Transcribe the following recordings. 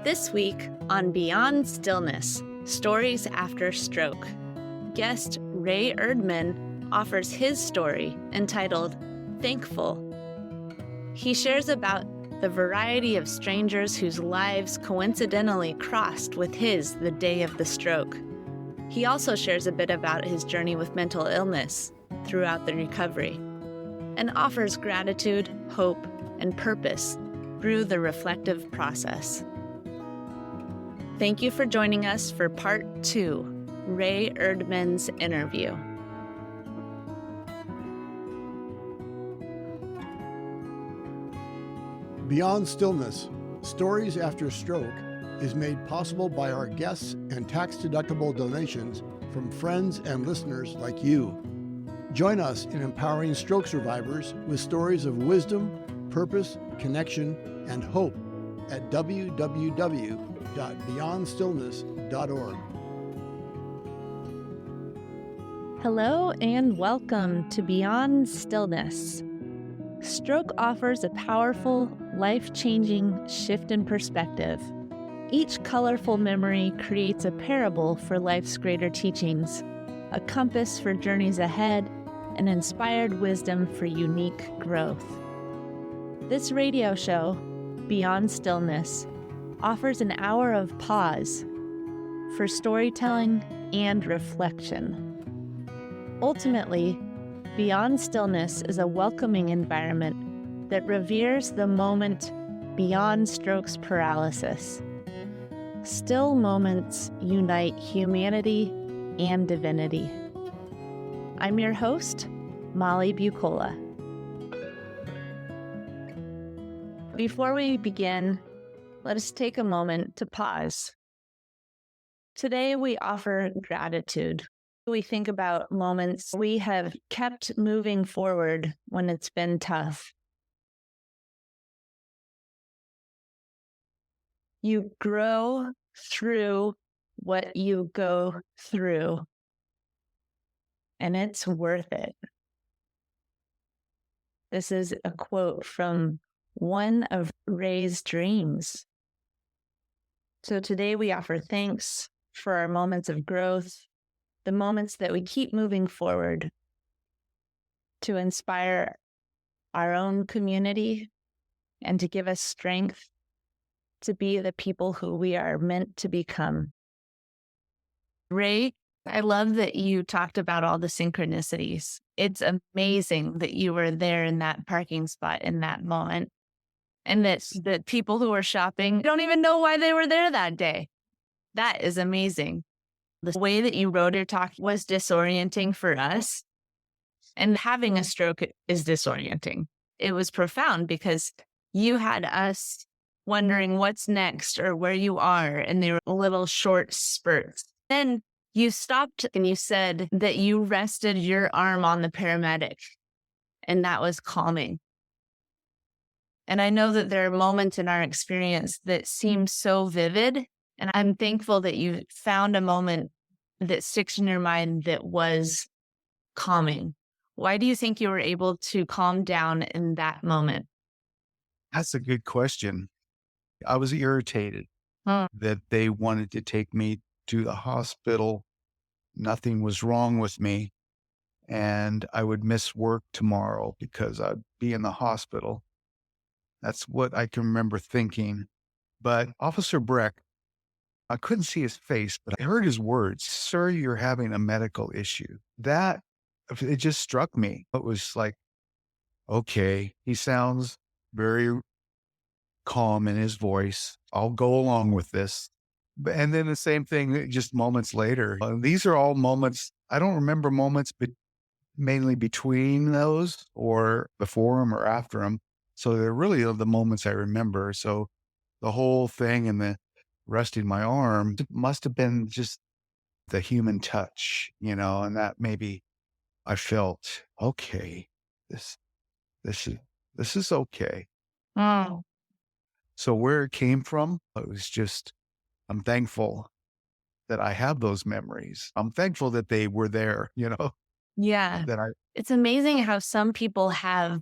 This week on Beyond Stillness, Stories After Stroke, guest Ray Erdmann offers his story entitled Thankful. He shares about the variety of strangers whose lives coincidentally crossed with his the day of the stroke. He also shares a bit about his journey with mental illness throughout the recovery and offers gratitude, hope, and purpose through the reflective process. Thank you for joining us for Part 2, Ray Erdmann's interview. Beyond Stillness, Stories After Stroke is made possible by our guests and tax-deductible donations from friends and listeners like you. Join us in empowering stroke survivors with stories of wisdom, purpose, connection, and hope at www.beyondstillness.org. Hello and welcome to Beyond Stillness. Stroke offers a powerful, life-changing shift in perspective. Each colorful memory creates a parable for life's greater teachings, a compass for journeys ahead, and inspired wisdom for unique growth. This radio show, Beyond Stillness, offers an hour of pause for storytelling and reflection. Ultimately, Beyond Stillness is a welcoming environment that reveres the moment beyond stroke's paralysis. Still moments unite humanity and divinity. I'm your host, Molly Bucola. Before we begin, let us take a moment to pause. Today we offer gratitude. We think about moments we have kept moving forward when it's been tough. You grow through what you go through, and it's worth it. This is a quote from one of Ray's dreams. So today we offer thanks for our moments of growth, the moments that we keep moving forward to inspire our own community and to give us strength to be the people who we are meant to become. Ray, I love that you talked about all the synchronicities. It's amazing that you were there in that parking spot in that moment. And that the people who were shopping don't even know why they were there that day. That is amazing. The way that you wrote your talk was disorienting for us. And having a stroke is disorienting. It was profound because you had us wondering what's next or where you are. And they were little short spurts. Then you stopped and you said that you rested your arm on the paramedic. And that was calming. And I know that there are moments in our experience that seem so vivid. And I'm thankful that you found a moment that sticks in your mind that was calming. Why do you think you were able to calm down in that moment? That's a good question. I was irritated that they wanted to take me to the hospital. Nothing was wrong with me. And I would miss work tomorrow because I'd be in the hospital. That's what I can remember thinking. But Officer Breck, I couldn't see his face, but I heard his words, "Sir, you're having a medical issue." It just struck me. It was like, okay, he sounds very calm in his voice. I'll go along with this. And then the same thing just moments later. These are all moments. I don't remember moments, but mainly between those or before them or after them. So they're really the moments I remember. So the whole thing and the resting my arm must have been just the human touch, and that maybe I felt, okay, this is okay. Oh. So where it came from, it was just, I'm thankful that I have those memories. I'm thankful that they were there, Yeah. that I, It's amazing how some people have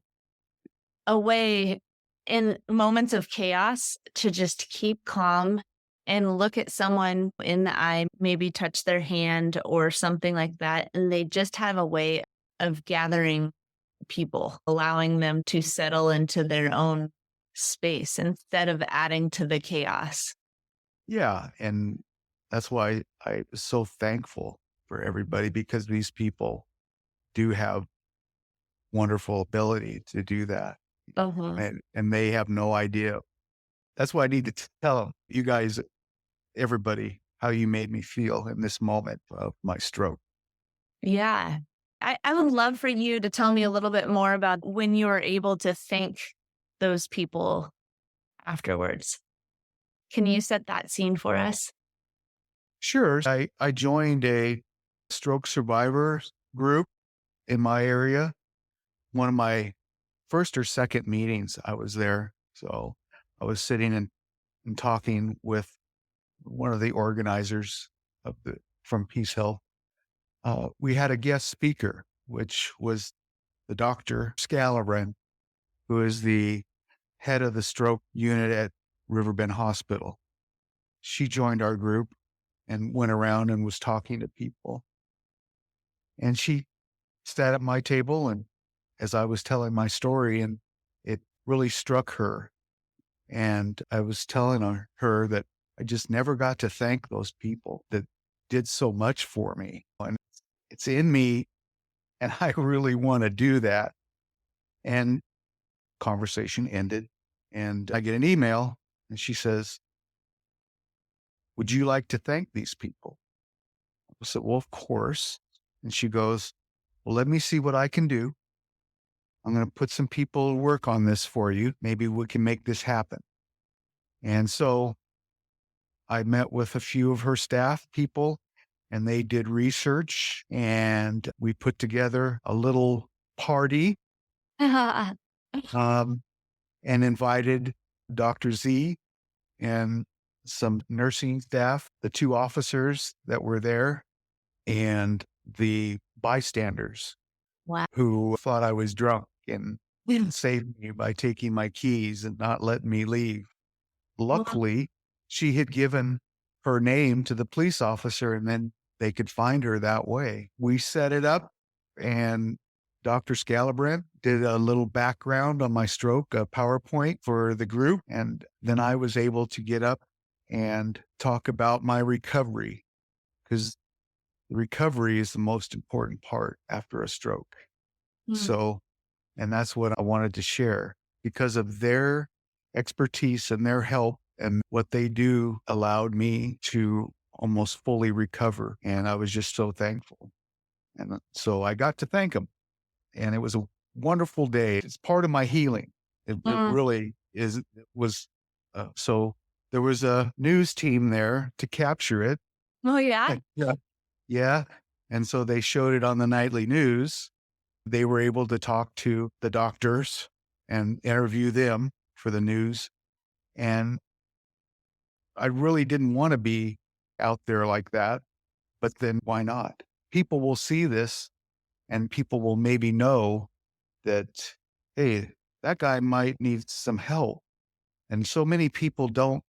a way in moments of chaos to just keep calm and look at someone in the eye, maybe touch their hand or something like that. And they just have a way of gathering people, allowing them to settle into their own space instead of adding to the chaos. Yeah. And that's why I was so thankful for everybody, because these people do have wonderful ability to do that. Uh-huh. And they have no idea. That's why I need to tell you guys, everybody, how you made me feel in this moment of my stroke. Yeah. I would love for you to tell me a little bit more about when you were able to thank those people afterwards. Can you set that scene for us? Sure. I joined a stroke survivor group in my area. One of my first or second meetings, I was there. So I was sitting and talking with one of the organizers from Peace Health. We had a guest speaker, which was the Dr. Scalabrin, who is the head of the stroke unit at Riverbend Hospital. She joined our group and went around and was talking to people. And she sat at my table, and as I was telling my story, and it really struck her. And I was telling her that I just never got to thank those people that did so much for me. And it's in me, and I really want to do that. And conversation ended, and I get an email, and she says, "Would you like to thank these people?" I said, "Well, of course." And she goes, "Well, let me see what I can do. I'm going to put some people to work on this for you. Maybe we can make this happen." And so I met with a few of her staff people, and they did research, and we put together a little party, um, and invited Dr. Z and some nursing staff, the 2 officers that were there, and the bystanders Wow. who thought I was drunk and saved me by taking my keys and not letting me leave. Luckily, she had given her name to the police officer, and then they could find her that way. We set it up, and Dr. Scalabrin did a little background on my stroke, a PowerPoint for the group. And then I was able to get up and talk about my recovery, because recovery is the most important part after a stroke. So, and that's what I wanted to share. Because of their expertise and their help and what they do allowed me to almost fully recover. And I was just so thankful. And so I got to thank them. And it was a wonderful day. It's part of my healing. It really is. It was. So there was a news team there to capture it. Oh, yeah. Yeah. Yeah. And so they showed it on the nightly news. They were able to talk to the doctors and interview them for the news. And I really didn't want to be out there like that, but then why not? People will see this, and people will maybe know that, hey, that guy might need some help. And so many people don't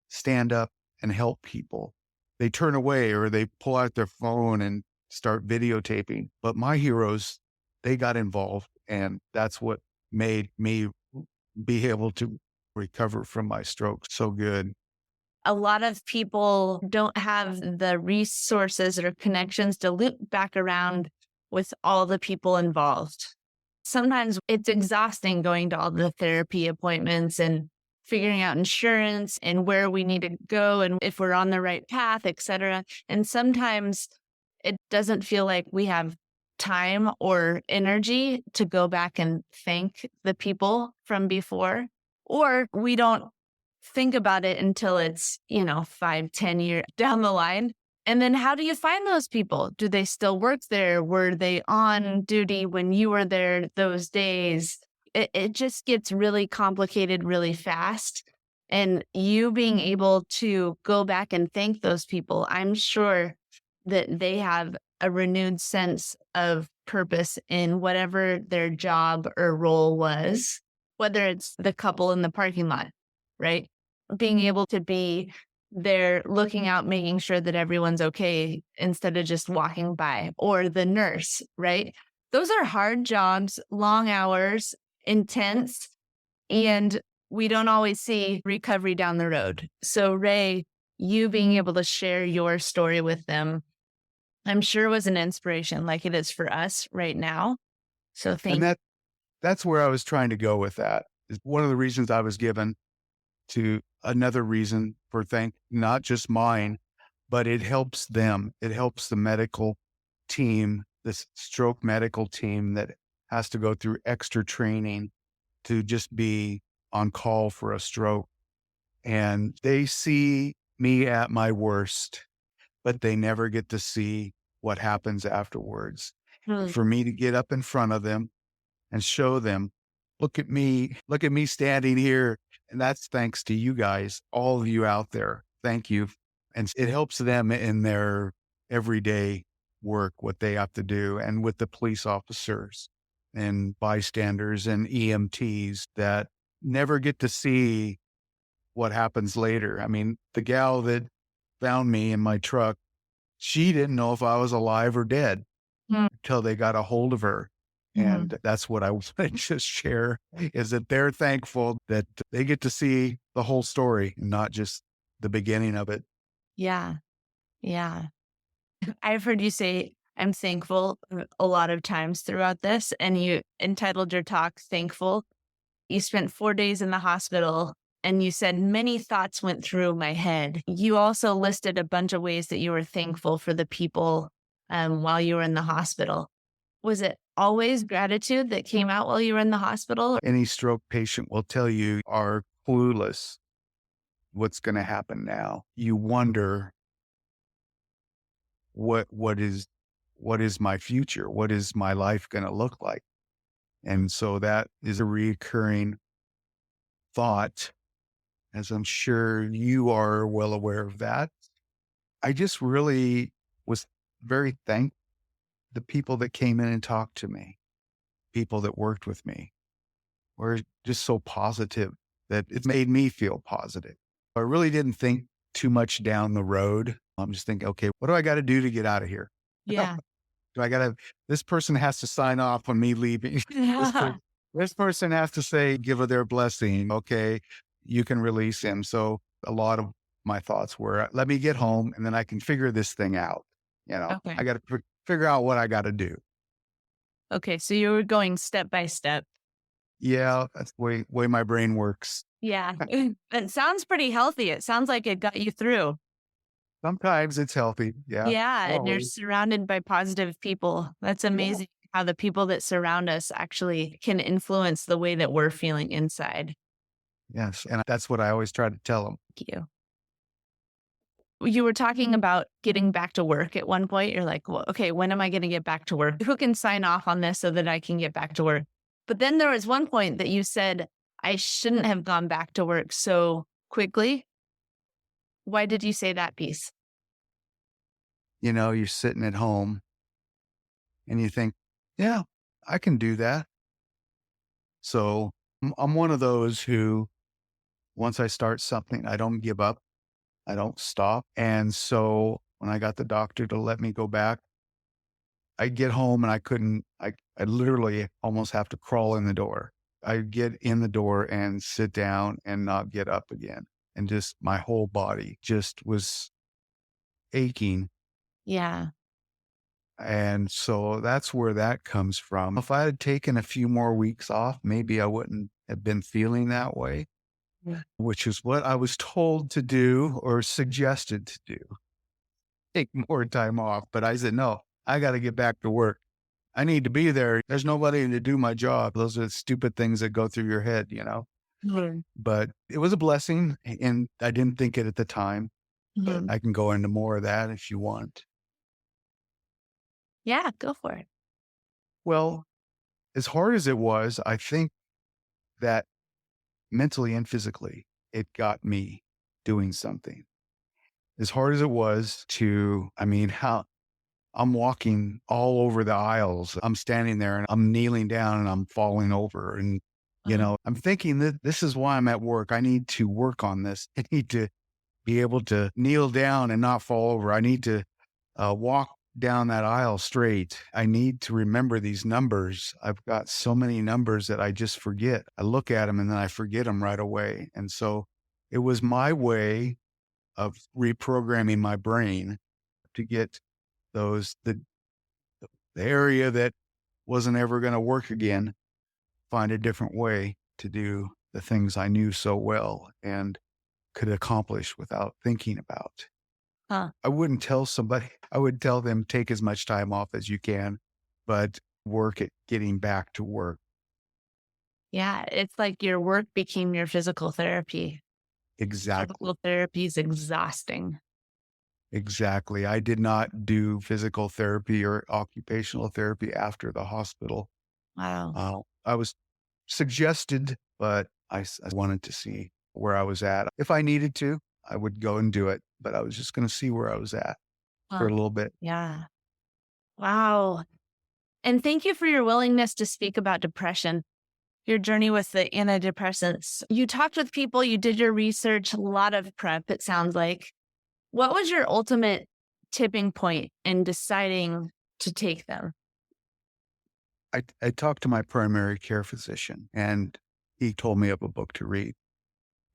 stand up and help people. They turn away, or they pull out their phone and start videotaping. But my heroes, they got involved, and that's what made me be able to recover from my stroke so good. A lot of people don't have the resources or connections to loop back around with all the people involved. Sometimes it's exhausting going to all the therapy appointments and figuring out insurance and where we need to go and if we're on the right path, et cetera. And sometimes it doesn't feel like we have time or energy to go back and thank the people from before, or we don't think about it until it's, 5-10 years down the line. And then how do you find those people? Do they still work there? Were they on duty when you were there those days? It just gets really complicated really fast. And you being able to go back and thank those people, I'm sure that they have a renewed sense of purpose in whatever their job or role was, whether it's the couple in the parking lot, right? Being able to be they're looking out, making sure that everyone's okay instead of just walking by, or the nurse, right? Those are hard jobs, long hours, intense, and we don't always see recovery down the road. So, Ray, you being able to share your story with them, I'm sure was an inspiration like it is for us right now. So, And that's where I was trying to go with that. Is one of the reasons I was given to another reason for not just mine, but it helps them. It helps the medical team, this stroke medical team that has to go through extra training to just be on call for a stroke. And they see me at my worst, but they never get to see what happens afterwards. Hmm. For me to get up in front of them and show them, look at me standing here. And that's thanks to you guys, all of you out there. Thank you. And it helps them in their everyday work, what they have to do, and with the police officers and bystanders and EMTs that never get to see what happens later. I mean, the gal that found me in my truck, she didn't know if I was alive or dead until they got a hold of her. And that's what I want to just share, is that they're thankful that they get to see the whole story and not just the beginning of it. Yeah. Yeah. I've heard you say, I'm thankful a lot of times throughout this, and you entitled your talk, Thankful. You spent 4 days in the hospital, and you said many thoughts went through my head. You also listed a bunch of ways that you were thankful for the people while you were in the hospital. Was it always gratitude that came out while you were in the hospital? Any stroke patient will tell you are clueless what's going to happen now. You wonder, what is my future? What is my life going to look like? And so that is a recurring thought, as I'm sure you are well aware of that. I just really was very thankful. The people that came in and talked to me, people that worked with me, were just so positive that it made me feel positive. I really didn't think too much down the road. I'm just thinking, okay, what do I got to do to get out of here? Yeah. This person has to sign off on me leaving. This person has to say, give her their blessing. Okay, you can release him. So a lot of my thoughts were, let me get home and then I can figure this thing out. Okay. I got to figure out what I got to do. Okay. So you were going step by step. Yeah, that's the way my brain works. Yeah. It sounds pretty healthy. It sounds like it got you through. Sometimes it's healthy. Yeah. Yeah. And you're Always. surrounded by positive people. That's amazing how the people that surround us actually can influence the way that we're feeling inside. Yes. And that's what I always try to tell them. Thank you. You were talking about getting back to work at one point. You're like, well, okay, when am I going to get back to work? Who can sign off on this so that I can get back to work? But then there was one point that you said, I shouldn't have gone back to work so quickly. Why did you say that piece? You're sitting at home and you think, yeah, I can do that. So I'm one of those who, once I start something, I don't give up. I don't stop. And so when I got the doctor to let me go back, I get home and I literally almost have to crawl in the door. I get in the door and sit down and not get up again. And just my whole body just was aching. Yeah. And so that's where that comes from. If I had taken a few more weeks off, maybe I wouldn't have been feeling that way, which is what I was told to do or suggested to do. Take more time off. But I said, no, I got to get back to work. I need to be there. There's nobody to do my job. Those are the stupid things that go through your head, But it was a blessing, and I didn't think it at the time. But I can go into more of that if you want. Yeah, go for it. Well, as hard as it was, I think that mentally and physically, it got me doing something. As hard as it was how I'm walking all over the aisles. I'm standing there and I'm kneeling down and I'm falling over. And, I'm thinking that this is why I'm at work. I need to work on this. I need to be able to kneel down and not fall over. I need to walk down that aisle straight. I need to remember these numbers. I've got so many numbers that I just forget. I look at them and then I forget them right away. And so it was my way of reprogramming my brain to get the area that wasn't ever going to work again, find a different way to do the things I knew so well and could accomplish without thinking about. Huh. I wouldn't tell somebody, I would tell them, take as much time off as you can, but work at getting back to work. Yeah. It's like your work became your physical therapy. Exactly. Physical therapy is exhausting. Exactly. I did not do physical therapy or occupational therapy after the hospital. Wow. I was suggested, but I wanted to see where I was at. If I needed to, I would go and do it, but I was just going to see where I was at for a little bit. Yeah. Wow. And thank you for your willingness to speak about depression, your journey with the antidepressants. You talked with people, you did your research, a lot of prep, it sounds like. What was your ultimate tipping point in deciding to take them? I talked to my primary care physician and he told me of a book to read.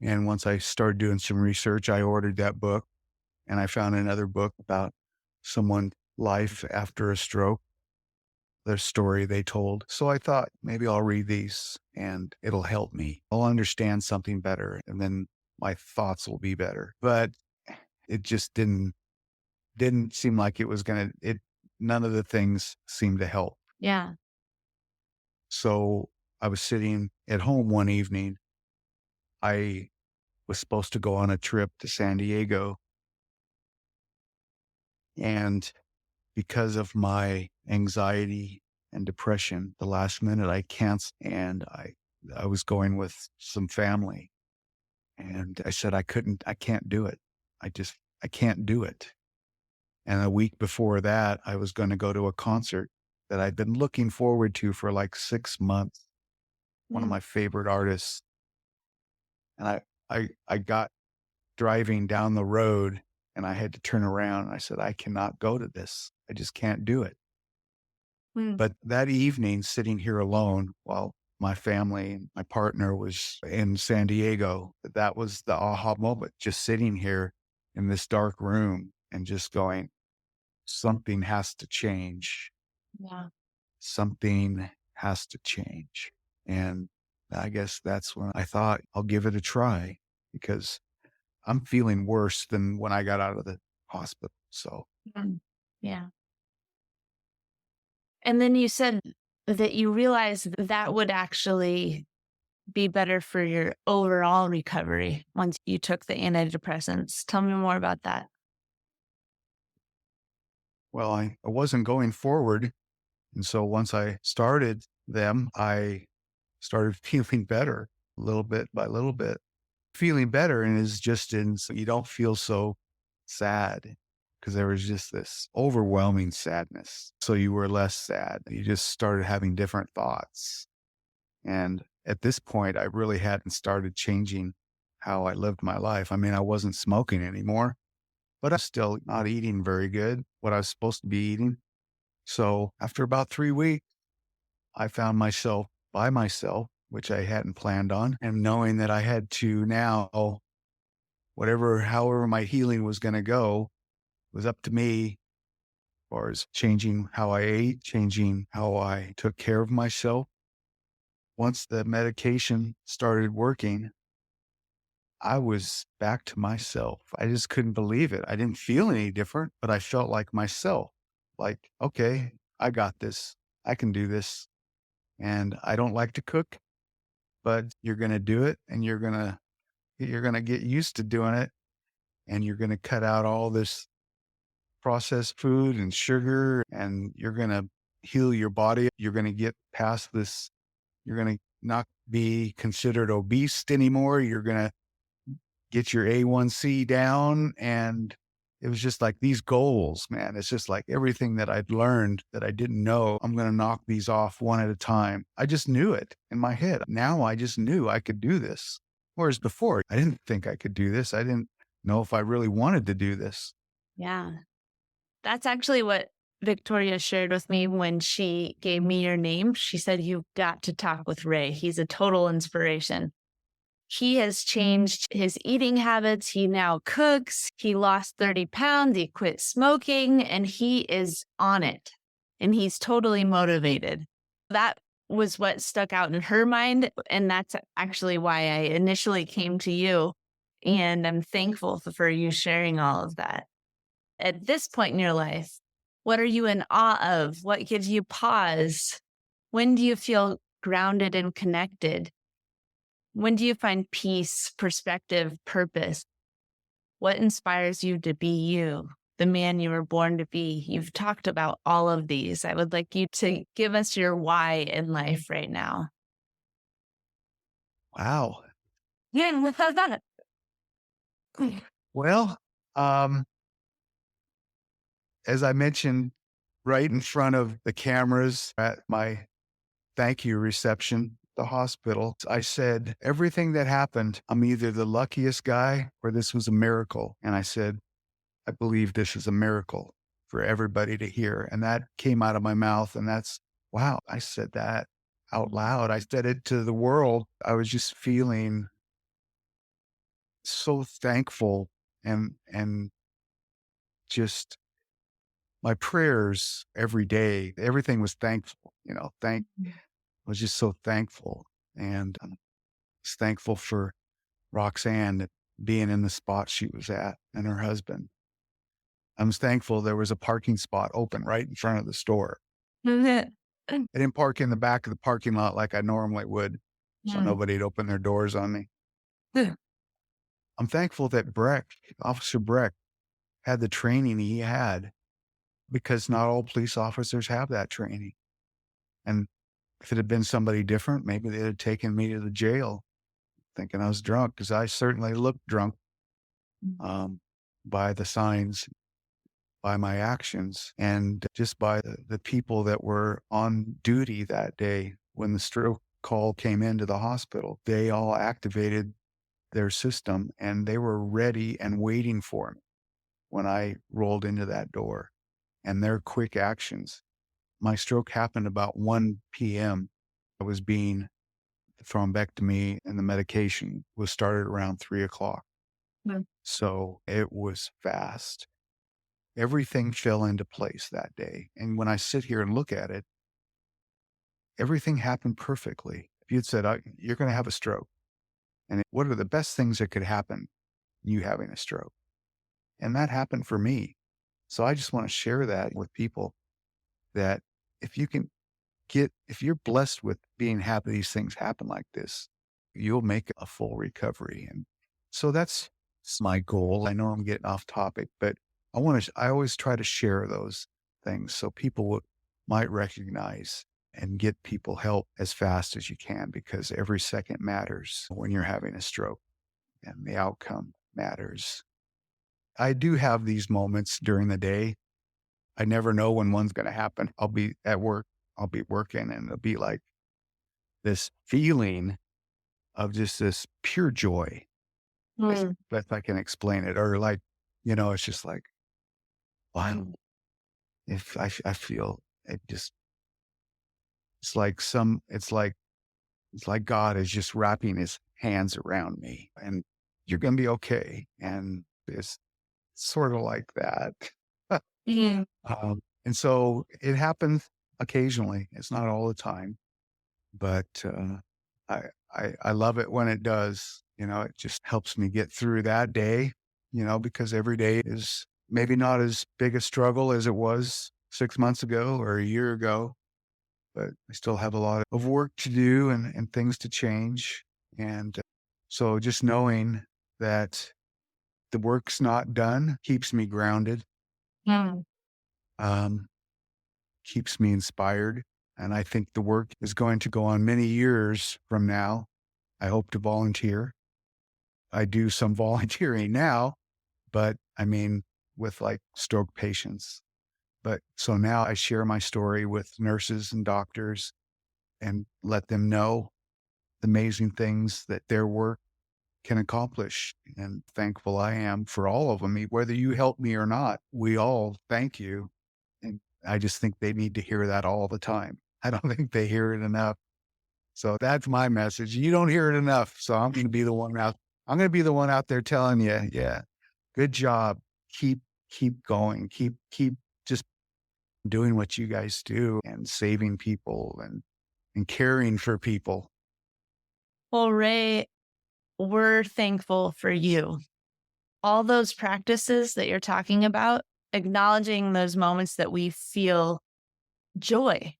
And once I started doing some research, I ordered that book and I found another book about someone's life after a stroke, their story they told. So I thought maybe I'll read these and it'll help me. I'll understand something better and then my thoughts will be better. But it just didn't seem like it was none of the things seemed to help. Yeah. So I was sitting at home one evening. I was supposed to go on a trip to San Diego. And because of my anxiety and depression, the last minute I canceled and I was going with some family. And I said, I can't do it. I can't do it. And a week before that, I was going to go to a concert that I'd been looking forward to for like 6 months. One of my favorite artists. And I got driving down the road and I had to turn around and I said, I cannot go to this. I just can't do it. But that evening, sitting here alone while my family and my partner was in San Diego, that was the aha moment, just sitting here in this dark room and just going, something has to change. Yeah. Something has to change. And I guess that's when I thought I'll give it a try because I'm feeling worse than when I got out of the hospital. So, Yeah. And then you said that you realized that would actually be better for your overall recovery once you took the antidepressants. Tell me more about that. well, I wasn't going forward. And so once I started them, I started feeling better little bit by little bit. Feeling better and is just so you don't feel so sad because there was just this overwhelming sadness. So you were less sad. You just started having different thoughts. And at this point, I really hadn't started changing how I lived my life. I mean, I wasn't smoking anymore, but I'm still not eating very good, what I was supposed to be eating. So after about 3 weeks, I found myself by myself, which I hadn't planned on, and knowing that I had to now, however my healing was going to go, was up to me as far as changing how I ate, changing how I took care of myself. Once the medication started working, I was back to myself. I just couldn't believe it. I didn't feel any different, but I felt like myself. Like, okay, I got this. I can do this. And I don't like to cook, but you're going to do it and you're going to get used to doing it. And you're going to cut out all this processed food and sugar and you're going to heal your body. You're going to get past this. You're going to not be considered obese anymore. You're going to get your A1C down. And it was just like these goals, man. It's just like everything that I'd learned that I didn't know, I'm going to knock these off one at a time. I just knew it in my head. Now I just knew I could do this. Whereas before, I didn't think I could do this. I didn't know if I really wanted to do this. Yeah. That's actually what Victoria shared with me when she gave me your name. She said, "You've got to talk with Ray. He's a total inspiration." He has changed his eating habits. He now cooks. He lost 30 pounds. He quit smoking and he is on it. And he's totally motivated. That was what stuck out in her mind. And that's actually why I initially came to you. And I'm thankful for you sharing all of that. At this point in your life, what are you in awe of? What gives you pause? When do you feel grounded and connected? When do you find peace, perspective, purpose? What inspires you to be you, the man you were born to be? You've talked about all of these. I would like you to give us your why in life right now. Wow. Yeah, without that. Well, um, as I mentioned, right in front of the cameras at my thank you reception, the hospital, I said, everything that happened, I'm either the luckiest guy or this was a miracle. And I said, I believe this is a miracle for everybody to hear. And that came out of my mouth. And that's, wow, I said that out loud. I said it to the world. I was just feeling so thankful and just my prayers every day, everything was thankful, was just so thankful. And I was thankful for Roxanne being in the spot she was at and her husband. I was thankful there was a parking spot open right in front of the store. I didn't park in the back of the parking lot like I normally would, so nobody'd open their doors on me. I'm thankful that Officer Breck, had the training he had because not all police officers have that training. And if it had been somebody different, maybe they'd have taken me to the jail thinking I was drunk because I certainly looked drunk by the signs, by my actions, and just by the people that were on duty that day when the stroke call came into the hospital. They all activated their system and they were ready and waiting for me when I rolled into that door, and their quick actions. My stroke happened about 1 p.m. I was being the thrombectomy and the medication was started around 3:00. So it was fast. Everything fell into place that day. And when I sit here and look at it, everything happened perfectly. If you'd said, you're going to have a stroke, and what are the best things that could happen you having a stroke? And that happened for me. So I just want to share that with people that if you're blessed with being happy these things happen like this, you'll make a full recovery. And so that's my goal. I know I'm getting off topic, but I always try to share those things so people might recognize and get people help as fast as you can, because every second matters when you're having a stroke and the outcome matters. I do have these moments during the day. I never know when one's going to happen. I'll be at work, I'll be working, and it'll be like this feeling of just this pure joy. If I can explain it, or like, it's just like, wow. If I feel it just, it's like God is just wrapping his hands around me and you're going to be okay. And it's sort of like that. And so it happens occasionally. It's not all the time, but I love it when it does. It just helps me get through that day, because every day is maybe not as big a struggle as it was 6 months ago or a year ago, but I still have a lot of work to do and things to change. And so just knowing that the work's not done keeps me grounded, keeps me inspired. And I think the work is going to go on many years from now. I hope to volunteer. I do some volunteering now, but with like stroke patients. But so now I share my story with nurses and doctors and let them know the amazing things that their work can accomplish. And thankful I am for all of them. Whether you help me or not, we all thank you. And I just think they need to hear that all the time. I don't think they hear it enough. So that's my message. You don't hear it enough. So I'm going to be the one out there telling you, yeah, good job. Keep going. Keep just doing what you guys do and saving people and caring for people. Well, Ray, we're thankful for you. All those practices that you're talking about, acknowledging those moments that we feel joy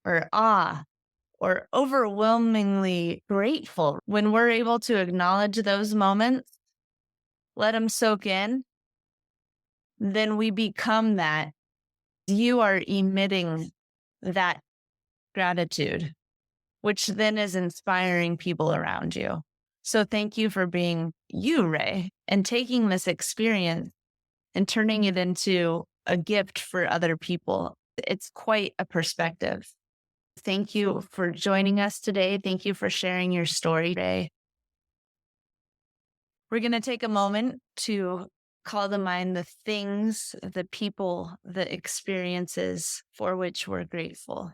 or awe or overwhelmingly grateful. When we're able to acknowledge those moments, let them soak in, then we become that. You are emitting that gratitude, which then is inspiring people around you. So thank you for being you, Ray, and taking this experience and turning it into a gift for other people. It's quite a perspective. Thank you for joining us today. Thank you for sharing your story, Ray. We're going to take a moment to call to mind the things, the people, the experiences for which we're grateful.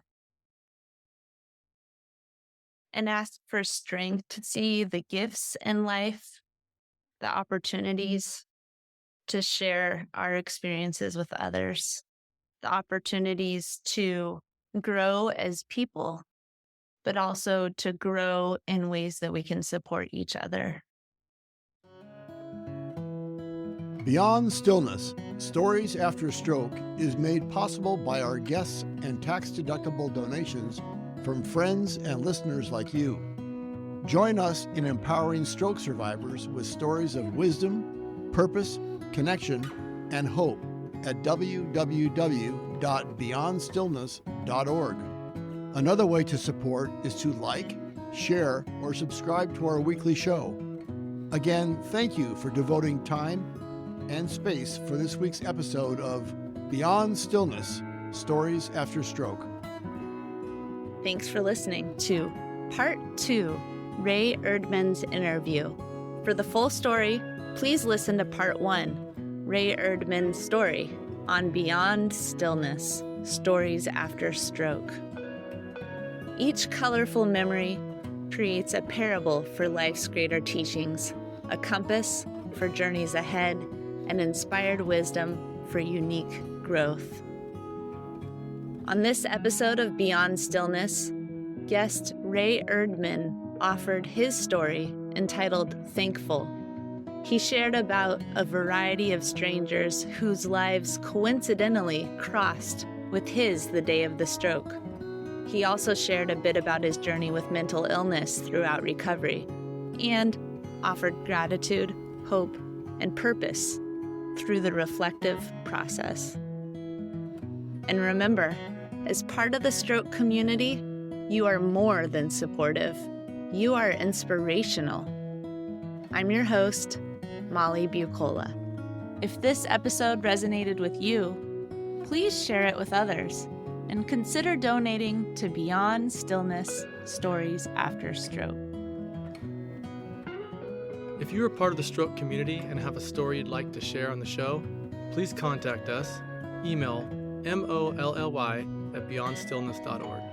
And ask for strength to see the gifts in life, the opportunities to share our experiences with others, the opportunities to grow as people, but also to grow in ways that we can support each other. Beyond Stillness, Stories After Stroke is made possible by our guests and tax-deductible donations from friends and listeners like you. Join us in empowering stroke survivors with stories of wisdom, purpose, connection, and hope at www.beyondstillness.org. Another way to support is to like, share, or subscribe to our weekly show. Again, thank you for devoting time and space for this week's episode of Beyond Stillness, Stories After Stroke. Thanks for listening to Part 2, Ray Erdmann's interview. For the full story, please listen to Part 1, Ray Erdmann's story on Beyond Stillness, Stories After Stroke. Each colorful memory creates a parable for life's greater teachings, a compass for journeys ahead, and inspired wisdom for unique growth. On this episode of Beyond Stillness, guest Ray Erdmann offered his story entitled Thankful. He shared about a variety of strangers whose lives coincidentally crossed with his the day of the stroke. He also shared a bit about his journey with mental illness throughout recovery and offered gratitude, hope, and purpose through the reflective process. And remember, as part of the stroke community, you are more than supportive. You are inspirational. I'm your host, Molly Bucola. If this episode resonated with you, please share it with others and consider donating to Beyond Stillness, Stories After Stroke. If you are part of the stroke community and have a story you'd like to share on the show, please contact us. Email molly@beyondstillness.org.